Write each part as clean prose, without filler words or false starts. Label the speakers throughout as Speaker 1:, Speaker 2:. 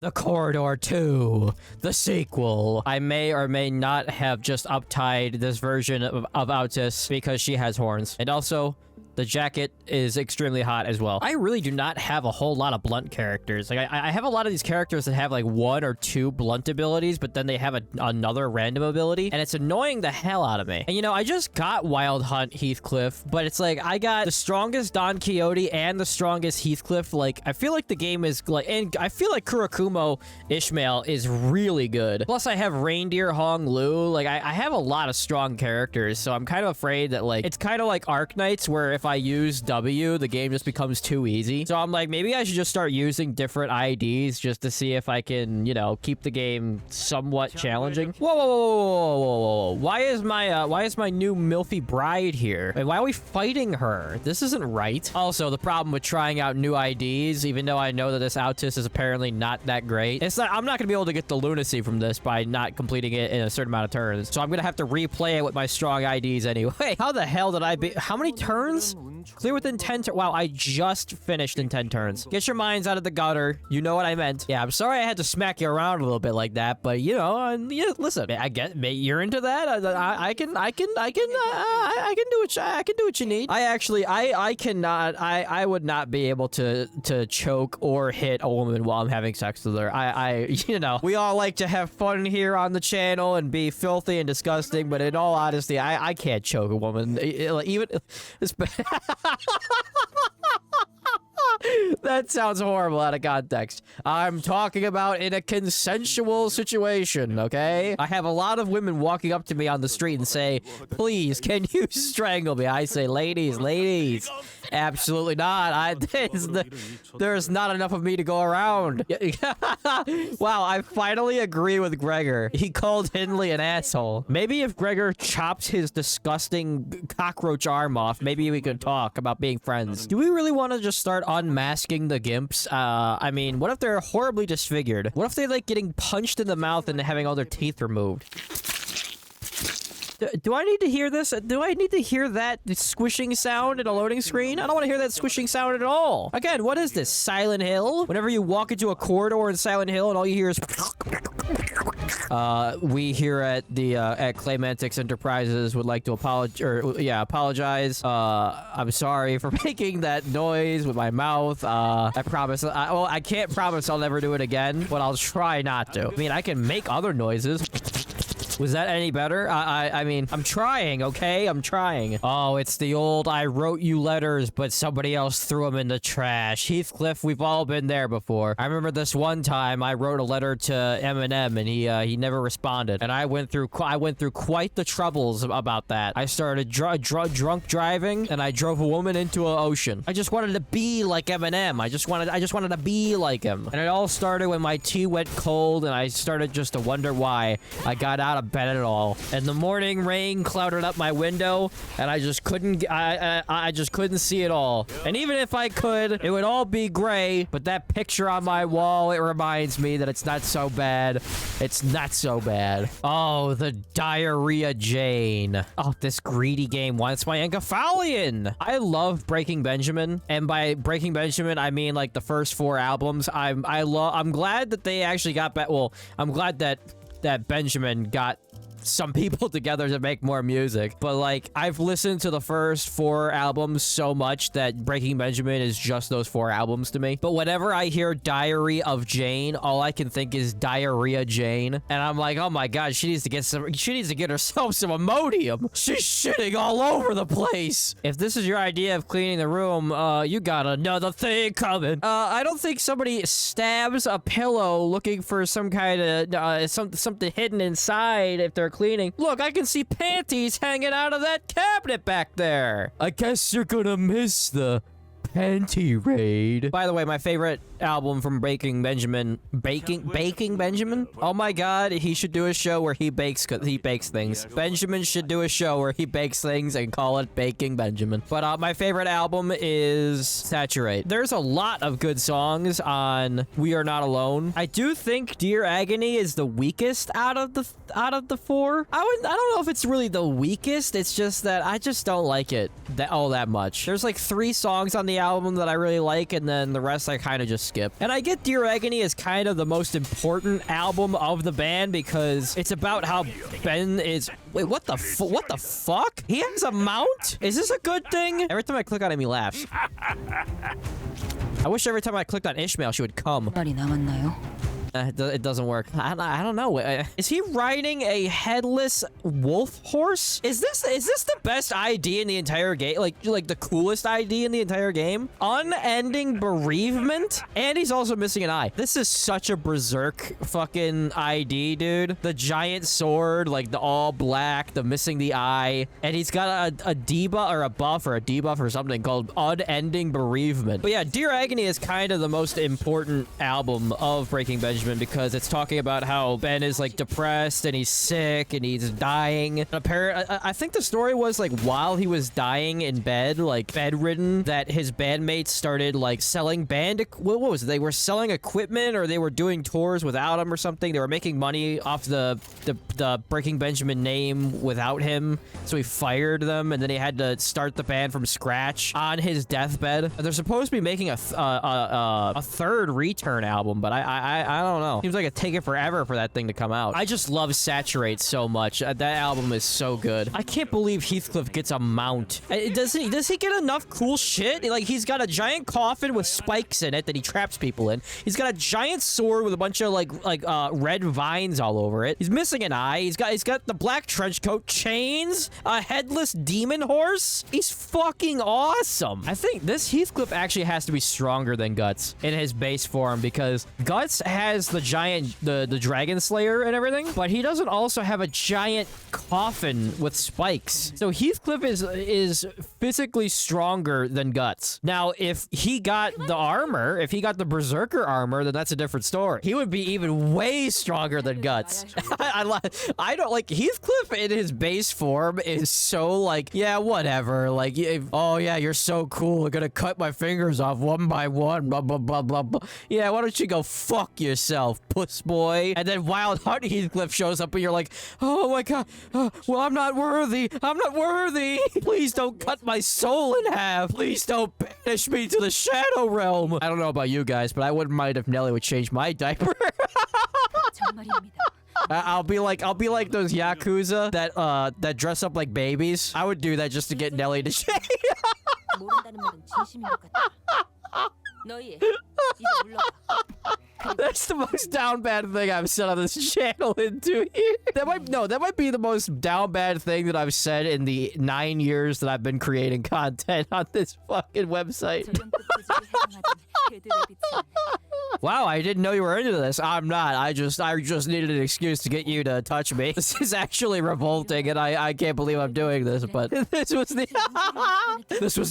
Speaker 1: The Corridor 2, the sequel. I may or may not have just uptied this version of Autis because she has horns. And also, the jacket is extremely hot as well. I really do not have a whole lot of blunt characters. Like, I have a lot of these characters that have like 1 or 2 blunt abilities, but then they have another random ability, and it's annoying the hell out of me. And you know, I just got Wild Hunt Heathcliff, but it's like, I got the strongest Don Quixote and the strongest Heathcliff. Like, I feel like the game is like, and I feel like Kurakumo Ishmael is really good. Plus, I have Reindeer Hong Lu. Like, I have a lot of strong characters, so I'm kind of afraid that, like, it's kind of like Arknights, where if I use W, the game just becomes too easy. So I'm like, maybe I should just start using different IDs just to see if I can, you know, keep the game somewhat challenging. Whoa, whoa, whoa, whoa, whoa, whoa. Why is my new Milfy bride here? And why are we fighting her? This isn't right. Also, the problem with trying out new IDs, even though I know that this Autis is apparently not that great, I'm not gonna be able to get the lunacy from this by not completing it in a certain amount of turns. So I'm gonna have to replay it with my strong IDs anyway. How the hell did I be? How many turns? Clear within 10 turns. Wow, I just finished in 10 turns. Get your minds out of the gutter. You know what I meant. Yeah, I'm sorry I had to smack you around a little bit like that, but you know, yeah, listen, I get, you're into that. I can do what you need. I would not be able to choke or hit a woman while I'm having sex with her. You know, we all like to have fun here on the channel and be filthy and disgusting, but in all honesty, I can't choke a woman. Even that sounds horrible out of context. I'm talking about in a consensual situation, okay? I have a lot of women walking up to me on the street and say, please, can you strangle me? I say, ladies, absolutely not. There's not enough of me to go around. Wow, I finally agree with Gregor. He called Hindley an asshole. Maybe if Gregor chops his disgusting cockroach arm off, maybe we could talk about being friends. Do we really want to just start unmasking the gimps? I mean, what if they're horribly disfigured? What if they like getting punched in the mouth and having all their teeth removed? Do I need to hear this? Do I need to hear that squishing sound in a loading screen? I don't want to hear that squishing sound at all. Again, what is this? Silent Hill? Whenever you walk into a corridor in Silent Hill and all you hear is... we here at the, at Claymantics Enterprises would like to apologize. I'm sorry for making that noise with my mouth. I promise, well, I can't promise I'll never do it again, but I'll try not to. I mean, I can make other noises. Was that any better? I mean, I'm trying, okay? I'm trying. Oh, it's the old, I wrote you letters, but somebody else threw them in the trash. Heathcliff, we've all been there before. I remember this one time I wrote a letter to Eminem and he never responded. And I went through quite the troubles about that. I started drunk driving and I drove a woman into an ocean. I just wanted to be like Eminem. I just wanted to be like him. And it all started when my tea went cold and I started just to wonder why I got out of bed at all. And the morning rain clouded up my window and I just couldn't see it all. And even if I could, it would all be gray, but that picture on my wall, it reminds me that it's not so bad. It's not so bad. Oh, the Diarrhea Jane. Oh, this greedy game wants my encephalion. I love Breaking Benjamin, and by Breaking Benjamin, I mean like the first 4 albums. I'm glad that they actually got back. Well, I'm glad that Benjamin got some people together to make more music, but like I've listened to the first 4 albums so much that Breaking Benjamin is just those 4 albums to me. But whenever I hear Diary of Jane, all I can think is Diarrhea Jane, and I'm like, oh my god, she needs to get herself some Imodium. She's shitting all over the place. If this is your idea of cleaning the room, you got another thing coming. I don't think somebody stabs a pillow looking for some kind of something hidden inside if they're cleaning. Look, I can see panties hanging out of that cabinet back there. I guess you're gonna miss the panty raid. By the way, my favorite album from Baking Benjamin. Baking Benjamin? Oh my god, he should do a show where he bakes things. Benjamin should do a show where he bakes things and call it Baking Benjamin. But my favorite album is Saturate. There's a lot of good songs on We Are Not Alone. I do think Dear Agony is the weakest out of the 4. I don't know if it's really the weakest. It's just that I just don't like it all that much. There's like 3 songs on the album that I really like, and then the rest I kind of just skip. And I get Dear Agony is kind of the most important album of the band because it's about how Ben is... Wait, what the fuck? He has a mount? Is this a good thing? Every time I click on him, he laughs. I wish every time I clicked on Ishmael, she would come. It doesn't work. I don't know. Is he riding a headless wolf horse? Is this the best ID in the entire game? Like the coolest ID in the entire game? Unending bereavement? And he's also missing an eye. This is such a berserk fucking ID, dude. The giant sword, like the all black, the missing the eye, and he's got a debuff or a buff or a debuff or something called Unending Bereavement. But yeah, Dear Agony is kind of the most important album of Breaking Benjamin because it's talking about how Ben is like depressed and he's sick and he's dying. I think the story was like while he was dying in bed, like bedridden, that his bandmates started like selling what was it? They were selling equipment or they were doing tours without him or something. They were making money off the Breaking Benjamin name without him, so he fired them and then he had to start the band from scratch on his deathbed. They're supposed to be making a third Return album, but I don't know. Seems like it'd take it forever for that thing to come out. I just love Saturate so much. That album is so good. I can't believe Heathcliff gets a mount. Does he get enough cool shit? Like, he's got a giant coffin with spikes in it that he traps people in. He's got a giant sword with a bunch of like red vines all over it. He's missing an eye. He's got the black trench coat, chains, a headless demon horse. He's fucking awesome. I think this Heathcliff actually has to be stronger than Guts in his base form because Guts has the giant, the dragon slayer and everything, but he doesn't also have a giant coffin with spikes. So Heathcliff is physically stronger than Guts. Now, if he got the armor, if he got the berserker armor, then that's a different story. He would be even way stronger than Guts. I don't like Heathcliff in his base form is so like, yeah, whatever. Like, oh yeah, you're so cool. I'm gonna cut my fingers off one by one. Blah blah blah blah blah. Yeah, why don't you go fuck yourself, puss boy? And then Wild Heart Heathcliff shows up and you're like, oh my god, well, I'm not worthy. I'm not worthy. Please don't cut my soul in half. Please don't banish me to the Shadow Realm. I don't know about you guys, but I wouldn't mind if Nelly would change my diaper. I'll be like those Yakuza that dress up like babies. I would do that just to get Nelly to change. That's the most down bad thing I've said on this channel into here. That might be the most down bad thing that I've said in the 9 years that I've been creating content on this fucking website. Wow, I didn't know you were into this. I'm not. I just needed an excuse to get you to touch me. This is actually revolting, and I can't believe I'm doing this, but this was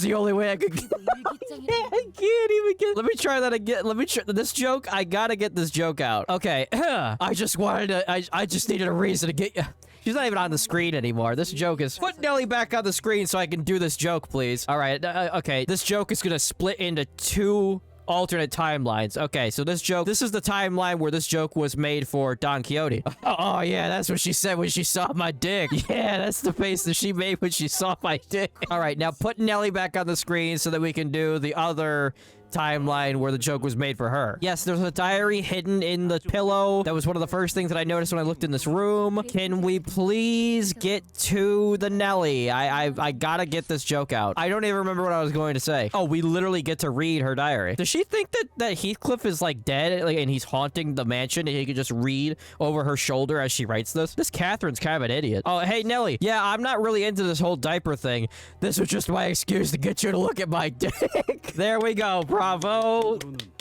Speaker 1: the only way I could get. I can't even get. Let me try that again. Let me try this joke. I gotta get this joke out. Okay. I just needed a reason to get you. She's not even on the screen anymore. This joke is... Put Nelly back on the screen so I can do this joke, please. All right. Okay. This joke is gonna split into two alternate timelines. Okay, so this is the timeline where this joke was made for Don Quixote. Oh yeah, that's what she said when she saw my dick. Yeah, that's the face that she made when she saw my dick. All right, now put Nelly back on the screen so that we can do the other timeline where the joke was made for her. Yes, there's a diary hidden in the pillow. That was one of the first things that I noticed when I looked in this room. Can we please get to the Nelly? I gotta get this joke out. I don't even remember what I was going to say. Oh, we literally get to read her diary. Does she think that Heathcliff is like dead, like, and he's haunting the mansion and he can just read over her shoulder as she writes this? This Catherine's kind of an idiot. Oh, hey, Nelly. Yeah, I'm not really into this whole diaper thing. This was just my excuse to get you to look at my dick. There we go. Bravo.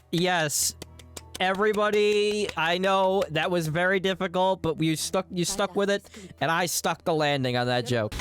Speaker 1: Yes. Everybody, I know that was very difficult, but you stuck with it, and I stuck the landing on that joke.